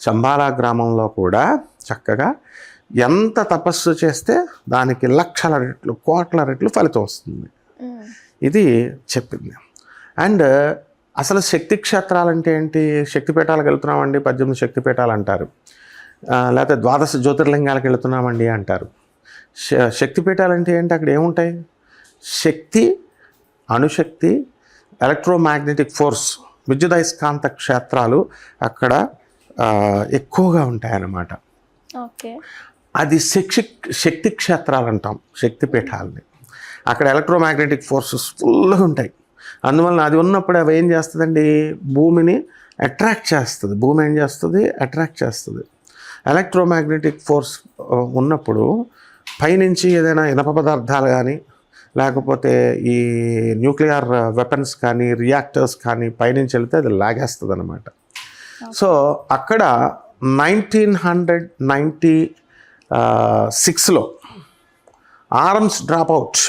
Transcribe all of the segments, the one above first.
శంబాలా గ్రామంలో కూడా చక్కగా ఎంత తపస్సు చేస్తే దానికి లక్షల రెట్లు కోట్ల రెట్లు ఫలితం వస్తుంది. ఇది చెప్పింది. అండ్ అసలు శక్తి క్షేత్రాలు అంటే ఏంటి? శక్తిపీఠాలకు వెళ్తున్నామండి, 18 శక్తిపీఠాలు అంటారు, లేకపోతే 12 జ్యోతిర్లింగాలకు వెళుతున్నామండి అంటారు. శక్తిపీఠాలు అంటే ఏంటి? అక్కడ ఏముంటాయి? శక్తి, అణుశక్తి, ఎలక్ట్రోమాగ్నెటిక్ ఫోర్స్, విద్యుదయస్కాంత క్షేత్రాలు అక్కడ ఎక్కువగా ఉంటాయన్నమాట. అది శక్తి క్షేత్రాలు అంటాం, శక్తిపీఠాలని. అక్కడ ఎలక్ట్రోమాగ్నెటిక్ ఫోర్సెస్ ఫుల్గా ఉంటాయి. అందువలన అది ఉన్నప్పుడు అవి ఏం చేస్తుందండి? భూమిని అట్రాక్ట్ చేస్తుంది. భూమి ఏం చేస్తుంది? అట్రాక్ట్ చేస్తుంది. ఎలక్ట్రోమాగ్నెటిక్ ఫోర్స్ ఉన్నప్పుడు పైనుంచి ఏదైనా ఇనప పదార్థాలు కానీ, లేకపోతే ఈ న్యూక్లియర్ వెపన్స్ కానీ, రియాక్టర్స్ కానీ పైనుంచి వెళితే అది లాగేస్తుంది అనమాట. సో అక్కడ 1996లో arms drop out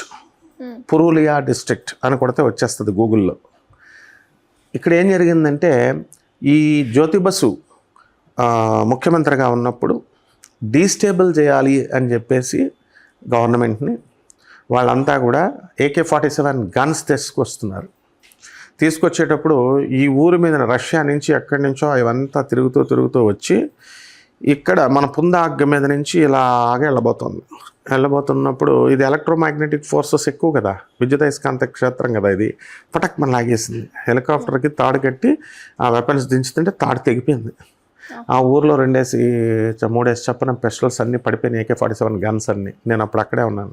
Purulia district అని కొడితే వచ్చేస్తుంది గూగుల్లో. ఇక్కడ ఏం జరిగిందంటే, ఈ జ్యోతి బసు ముఖ్యమంత్రిగా ఉన్నప్పుడు డీస్టేబుల్ చేయాలి అని చెప్పేసి గవర్నమెంట్ని వాళ్ళంతా కూడా AK-47 గన్స్ తీసుకొస్తున్నారు. తీసుకొచ్చేటప్పుడు ఈ ఊరి మీద రష్యా నుంచి ఎక్కడి నుంచో ఇవంతా తిరుగుతూ వచ్చి ఇక్కడ మన పుందాగ్గ మీద నుంచి ఇలాగే వెళ్ళబోతున్నప్పుడు ఇది ఎలక్ట్రోమాగ్నెటిక్ ఫోర్సెస్ ఎక్కువ కదా, విద్యుదయస్కాంత క్షేత్రం కదా, ఇది పటక్ మన లాగేసింది. హెలికాప్టర్కి తాడు కట్టి ఆ వెపన్స్ దించుతుంటే తాడు తెగిపోయింది. ఆ ఊర్లో 2-3 చప్పున పిస్టల్స్ అన్నీ పడిపోయినాయి, AK-47 గన్స్ అన్నీ. నేను అప్పుడు అక్కడే ఉన్నాను.